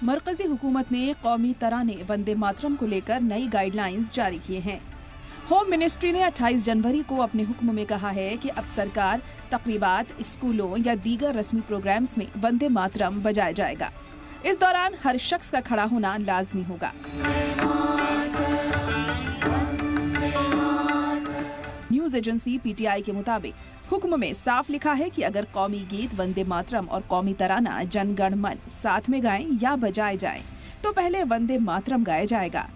मरकजी हुकूमत ने कौमी तराने वंदे मातरम को लेकर नई गाइडलाइंस जारी किए हैं। होम मिनिस्ट्री ने 28 जनवरी को अपने हुक्म में कहा है कि अब सरकार तकरीबात, स्कूलों या दीगर रस्मी प्रोग्राम्स में वंदे मातरम बजाया जाएगा। इस दौरान हर शख्स का खड़ा होना लाजमी होगा। न्यूज एजेंसी पीटीआई के मुताबिक हुक्म में साफ लिखा है कि अगर कौमी गीत वंदे मातरम और कौमी तराना जन गण मन साथ में गाएं या बजाए जाएं, तो पहले वंदे मातरम गाया जाएगा।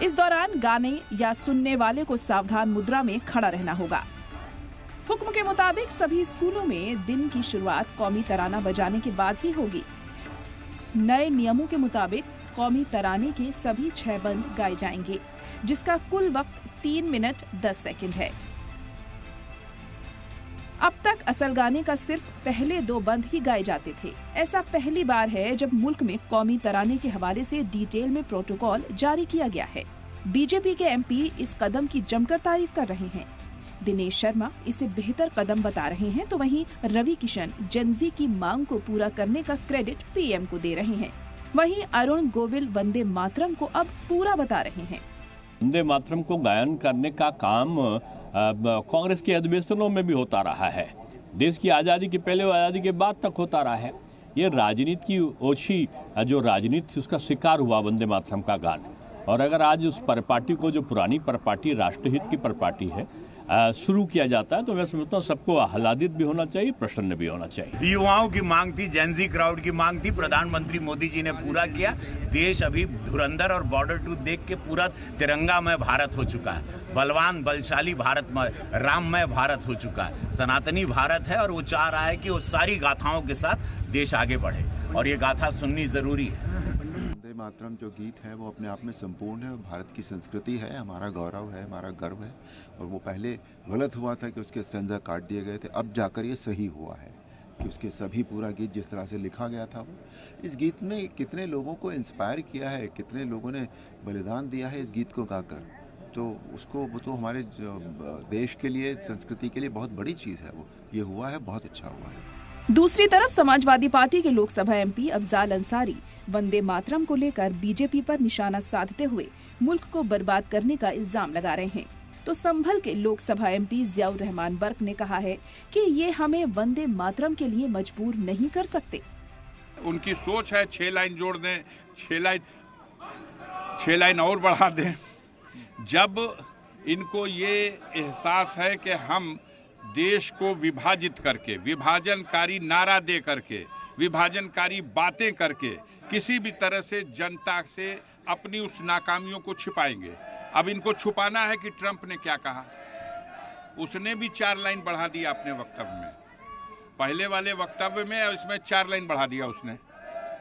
इस दौरान गाने या सुनने वाले को सावधान मुद्रा में खड़ा रहना होगा। हुक्म के मुताबिक सभी स्कूलों में दिन की शुरुआत कौमी तराना बजाने के बाद ही होगी। नए नियमों के मुताबिक कौमी तराने के सभी 6 बंद गाए जाएंगे, जिसका कुल वक्त 3 मिनट 10 सेकंड है। अब तक असल गाने का सिर्फ पहले 2 बंद ही गाए जाते थे। ऐसा पहली बार है जब मुल्क में कौमी तराने के हवाले से डिटेल में प्रोटोकॉल जारी किया गया है। बीजेपी के एमपी इस कदम की जमकर तारीफ कर रहे हैं। दिनेश शर्मा इसे बेहतर कदम बता रहे हैं, तो वहीं रवि किशन जेनजी की मांग को पूरा करने का क्रेडिट पीएम को दे रहे हैं। वहीं अरुण गोविल वंदे मातरम को अब पूरा बता रहे हैं। वंदे मातरम को गायन करने का काम कांग्रेस के अधिवेशनों में भी होता रहा है। देश की आज़ादी के पहले और आज़ादी के बाद तक होता रहा है। ये राजनीति की ओछी जो राजनीति उसका शिकार हुआ वंदे मातरम का गान। और अगर आज उस परिपाटी को, जो पुरानी परिपाटी राष्ट्रहित की परिपाटी है, शुरू किया जाता है, तो मैं समझता हूँ सबको आह्लादित भी होना चाहिए, प्रसन्न भी होना चाहिए। युवाओं की मांग थी, जेनजी क्राउड की मांग थी, प्रधानमंत्री मोदी जी ने पूरा किया। देश अभी धुरंधर और बॉर्डर टू देख के पूरा तिरंगामय भारत हो चुका है। बलवान बलशाली भारत, राममय भारत हो चुका है। सनातनी भारत है और वो चाह रहा है कि वो सारी गाथाओं के साथ देश आगे बढ़े, और ये गाथा सुननी जरूरी है। वंदे मातरम जो गीत है वो अपने आप में संपूर्ण है, भारत की संस्कृति है, हमारा गौरव है, हमारा गर्व है। और वो पहले गलत हुआ था कि उसके स्टैंजा काट दिए गए थे, अब जाकर ये सही हुआ है कि उसके सभी पूरा गीत जिस तरह से लिखा गया था, वो इस गीत में कितने लोगों को इंस्पायर किया है, कितने लोगों ने बलिदान दिया है इस गीत को गाकर। तो उसको वो तो हमारे देश के लिए, संस्कृति के लिए बहुत बड़ी चीज़ है। वो ये हुआ है, बहुत अच्छा हुआ है। दूसरी तरफ समाजवादी पार्टी के लोकसभा एमपी अफजाल अंसारी वंदे मातरम को लेकर बीजेपी पर निशाना साधते हुए मुल्क को बर्बाद करने का इल्जाम लगा रहे हैं। तो संभल के लोकसभा एमपी जियाउर रहमान बर्क ने कहा है कि ये हमें वंदे मातरम के लिए मजबूर नहीं कर सकते। उनकी सोच है 6 लाइन जोड़ दें, 6 लाइन और बढ़ा दें। जब इनको ये एहसास है कि हम देश को विभाजित करके, विभाजनकारी नारा दे करके, विभाजनकारी बातें करके किसी भी तरह से जनता से अपनी उस नाकामियों को छिपाएंगे। अब इनको छुपाना है कि ट्रंप ने क्या कहा। उसने भी 4 लाइन बढ़ा दिया अपने वक्तव्य में। पहले वाले वक्तव्य में इसमें 4 लाइन बढ़ा दिया उसने।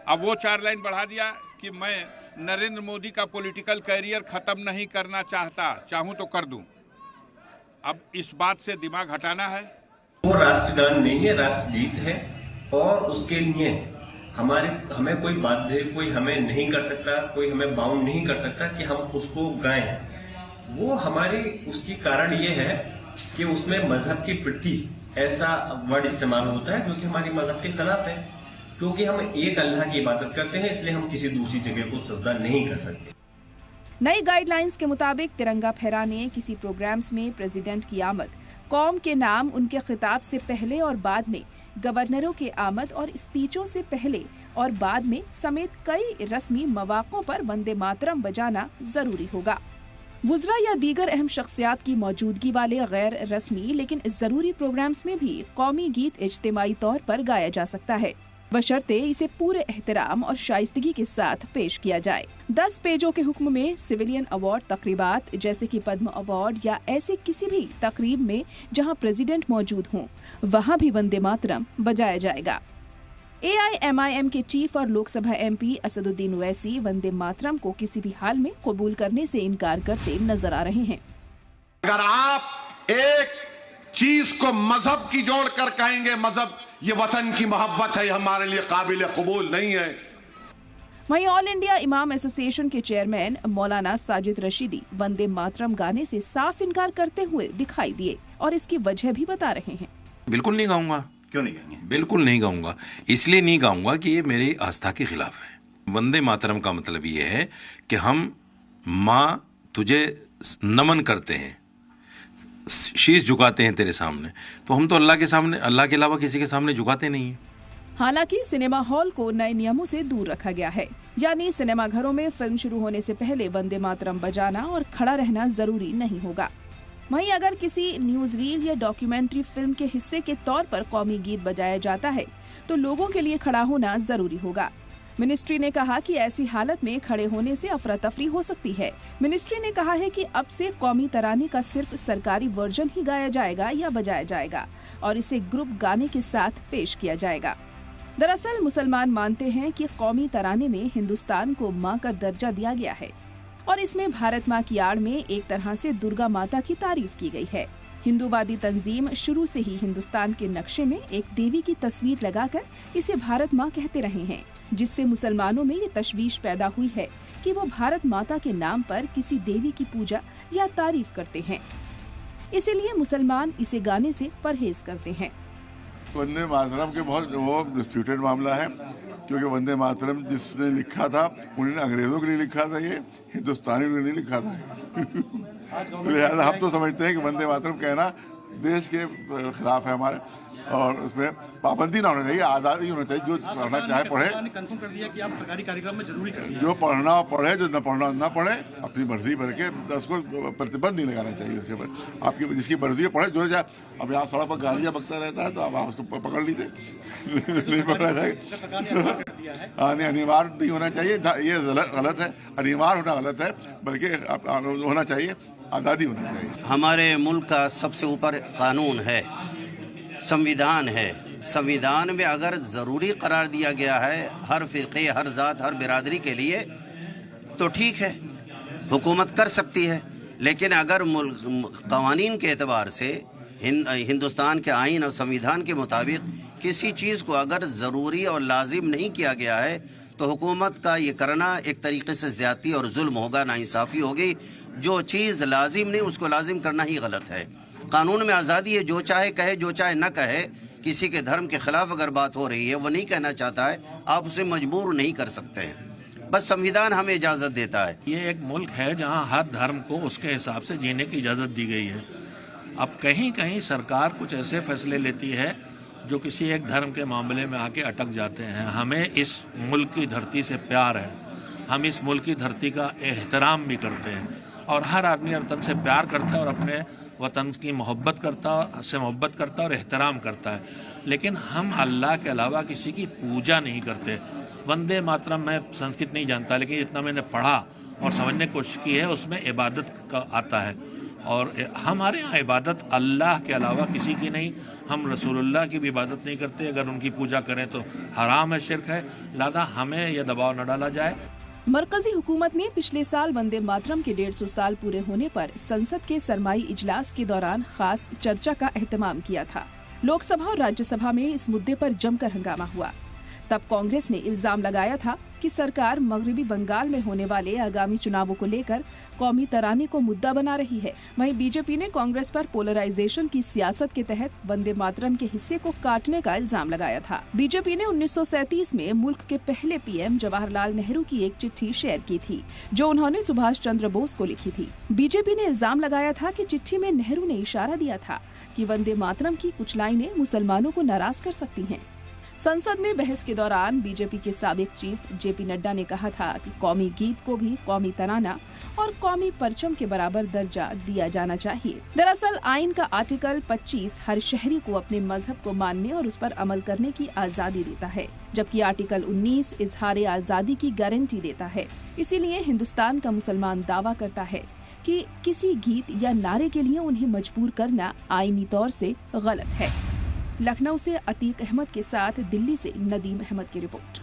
अब वो 4 लाइन बढ़ा दिया कि मैं नरेंद्र मोदी का पॉलिटिकल कैरियर खत्म नहीं करना चाहता, चाहूं तो कर दूं। अब इस बात से दिमाग हटाना है। वो राष्ट्रगान नहीं है, राष्ट्रगीत है, और उसके लिए हमें कोई बाध्य, कोई हमें नहीं कर सकता, कोई हमें बाउंड नहीं कर सकता कि हम उसको गाएं। वो हमारी उसकी कारण ये है कि उसमें मजहब की प्रति ऐसा वर्ड इस्तेमाल होता है जो कि हमारी मजहब के खिलाफ है। क्योंकि हम एक अल्लाह की इबादत करते हैं, इसलिए हम किसी दूसरी जगह को सजदा नहीं कर सकते। नई गाइडलाइंस के मुताबिक तिरंगा फहराने, किसी प्रोग्राम्स में प्रेसिडेंट की आमद, कौम के नाम, उनके खिताब से पहले और बाद में, गवर्नरों के आमद और स्पीचों से पहले और बाद में समेत कई रस्मी मौक़ों पर वंदे मातरम बजाना जरूरी होगा। वुज़रा या दीगर अहम शख्सियात की मौजूदगी वाले गैर रस्मी लेकिन जरूरी प्रोग्राम्स में भी कौमी गीत इज्तिमाई तौर पर गाया जा सकता है, बशर्ते इसे पूरे एहतराम और शाइस्तगी के साथ पेश किया जाए। 10 पेजों के हुक्म में सिविलियन अवार्ड तकरीबात जैसे कि पद्म अवार्ड या ऐसे किसी भी तकरीब में जहां प्रेसिडेंट मौजूद हों, वहां भी वंदे मातरम बजाया जाएगा। AIMIM के चीफ और लोकसभा एमपी असदुद्दीन ओवैसी वंदे मातरम को किसी भी हाल में कबूल करने से इनकार करते नजर आ रहे हैं। अगर आप एक चीज को मजहब की जोड़ कर कहेंगे, मजहब ये वतन की मोहब्बत है, हमारे लिए काबिल कबूल नहीं है। वहीं ऑल इंडिया इमाम एसोसिएशन के चेयरमैन मौलाना साजिद रशीदी वंदे मातरम गाने से साफ इनकार करते हुए दिखाई दिए और इसकी वजह भी बता रहे हैं। बिल्कुल नहीं गाऊंगा। क्यों नहीं गाएंगे? बिल्कुल नहीं गाऊंगा, इसलिए नहीं गाऊंगा कि ये मेरी आस्था के खिलाफ है। वंदे मातरम का मतलब ये है कि हम माँ तुझे नमन करते हैं, शीश झुकाते हैं तेरे सामने, तो हम तो अल्लाह के सामने, अल्लाह के अलावा किसी के सामने झुकाते नहीं हैं। हालांकि सिनेमा हॉल को नए नियमों से दूर रखा गया है, यानी सिनेमा घरों में फिल्म शुरू होने से पहले वंदे मातरम बजाना और खड़ा रहना जरूरी नहीं होगा। वहीं अगर किसी न्यूज रील या डॉक्यूमेंट्री फिल्म के हिस्से के तौर पर कौमी गीत बजाया जाता है तो लोगों के लिए खड़ा होना जरूरी होगा। मिनिस्ट्री ने कहा कि ऐसी हालत में खड़े होने से अफरा तफरी हो सकती है। मिनिस्ट्री ने कहा है कि अब से कौमी तराने का सिर्फ सरकारी वर्जन ही गाया जाएगा या बजाया जाएगा और इसे ग्रुप गाने के साथ पेश किया जाएगा। दरअसल मुसलमान मानते हैं कि कौमी तराने में हिंदुस्तान को माँ का दर्जा दिया गया है और इसमें भारत माँ की आड़ में एक तरह से दुर्गा माता की तारीफ की गई है। हिंदूवादी तंजीम शुरू से ही हिंदुस्तान के नक्शे में एक देवी की तस्वीर लगाकर इसे भारत माँ कहते रहे हैं, जिससे मुसलमानों में ये तशवीश पैदा हुई है कि वो भारत माता के नाम पर किसी देवी की पूजा या तारीफ करते हैं। इसीलिए मुसलमान इसे गाने से परहेज करते हैं। वंदे मातरम के बहुत वो डिस्प्यूटेड मामला है, क्योंकि वंदे मातरम जिसने लिखा था उन्होंने अंग्रेजों के लिए लिखा था, ये हिंदुस्तानियों के लिए लिखा था। लिहाजा हम तो समझते हैं कि वंदे मातरम कहना देश के खिलाफ है हमारे, और उसमें पाबंदी ना होनी चाहिए, आज़ादी होनी चाहिए। जो पढ़ना चाहे पढ़े, कंफर्म कर दिया कि आप सरकारी कार्यक्रम में जरूरी कर दिया। जो पढ़ना पढ़े, जो न पढ़ना ना पढ़े, अपनी मर्जी भर के उसको प्रतिबंध नहीं लगाना चाहिए। उसके ऊपर आपकी जिसकी मर्जी है पढ़े, जो चाहे। अब यहाँ सड़क पर गाड़ियाँ बकता रहता है तो आप उसको पकड़ लीजिए, नहीं पकड़ना चाहिए। अनिवार्य नहीं होना चाहिए, ये गलत है। अनिवार्य होना गलत है, बल्कि होना चाहिए, आज़ादी होना चाहिए। हमारे मुल्क का सबसे ऊपर कानून है, संविधान है। संविधान में अगर ज़रूरी करार दिया गया है हर फ़िरक़े, हर ज़ात, हर बिरादरी के लिए, तो ठीक है, हुकूमत कर सकती है। लेकिन अगर क़वानीन के एतबार से हिंदुस्तान के आइन और संविधान के मुताबिक किसी चीज़ को अगर ज़रूरी और लाजिम नहीं किया गया है तो हुकूमत का ये करना एक तरीक़े से ज़्यादती और जुल्म होगा, नाइंसाफ़ी होगी। जो चीज़ लाजिम नहीं उसको लाजिम करना ही गलत है। कानून में आज़ादी है, जो चाहे कहे, जो चाहे न कहे। किसी के धर्म के खिलाफ अगर बात हो रही है, वो नहीं कहना चाहता है, आप उसे मजबूर नहीं कर सकते हैं। बस संविधान हमें इजाज़त देता है। ये एक मुल्क है जहाँ हर धर्म को उसके हिसाब से जीने की इजाज़त दी गई है। अब कहीं कहीं सरकार कुछ ऐसे फैसले लेती है जो किसी एक धर्म के मामले में आके अटक जाते हैं। हमें इस मुल्क की धरती से प्यार है, हम इस मुल्क की धरती का एहतराम भी करते हैं और हर आदमी वतन से प्यार करता है और अपने वतन की मोहब्बत करता है और एहतराम करता है। लेकिन हम अल्लाह के अलावा किसी की पूजा नहीं करते। वंदे मातरम, मैं संस्कृत नहीं जानता, लेकिन जितना मैंने पढ़ा और समझने की कोशिश की है उसमें इबादत का आता है और हमारे यहाँ इबादत अल्लाह के अलावा किसी की नहीं। हम रसूलुल्लाह की भी इबादत नहीं करते, अगर उनकी पूजा करें तो हराम है, शिर्क है। लिहाजा हमें यह दबाव न डाला जाए। मरकजी हुकूमत ने पिछले साल वंदे मातरम के 150 साल पूरे होने पर संसद के सरमाई इजलास के दौरान खास चर्चा का एहतमाम किया था। लोकसभा और राज्यसभा में इस मुद्दे पर जमकर हंगामा हुआ। तब कांग्रेस ने इल्जाम लगाया था कि सरकार मगरिबी बंगाल में होने वाले आगामी चुनावों को लेकर कौमी तराने को मुद्दा बना रही है। वहीं बीजेपी ने कांग्रेस पर पोलराइजेशन की सियासत के तहत वंदे मातरम के हिस्से को काटने का इल्जाम लगाया था। बीजेपी ने 1937 में मुल्क के पहले पीएम जवाहरलाल नेहरू की एक चिट्ठी शेयर की थी, जो उन्होंने सुभाष चंद्र बोस को लिखी थी। बीजेपी ने इल्जाम लगाया था कि चिट्ठी में नेहरू ने इशारा दिया था कि वंदे मातरम की कुछ लाइनें मुसलमानों को नाराज कर सकती हैं। संसद में बहस के दौरान बीजेपी के साबिक चीफ जेपी नड्डा ने कहा था कि कौमी गीत को भी कौमी तराना और कौमी परचम के बराबर दर्जा दिया जाना चाहिए। दरअसल आइन का आर्टिकल 25 हर शहरी को अपने मजहब को मानने और उस पर अमल करने की आज़ादी देता है, जबकि आर्टिकल 19 इजहार आज़ादी की गारंटी देता है। इसीलिए हिंदुस्तान का मुसलमान दावा करता है कि किसी गीत या नारे के लिए उन्हें मजबूर करना आईनी तौर से गलत है। लखनऊ से अतीक अहमद के साथ दिल्ली से नदीम अहमद की रिपोर्ट।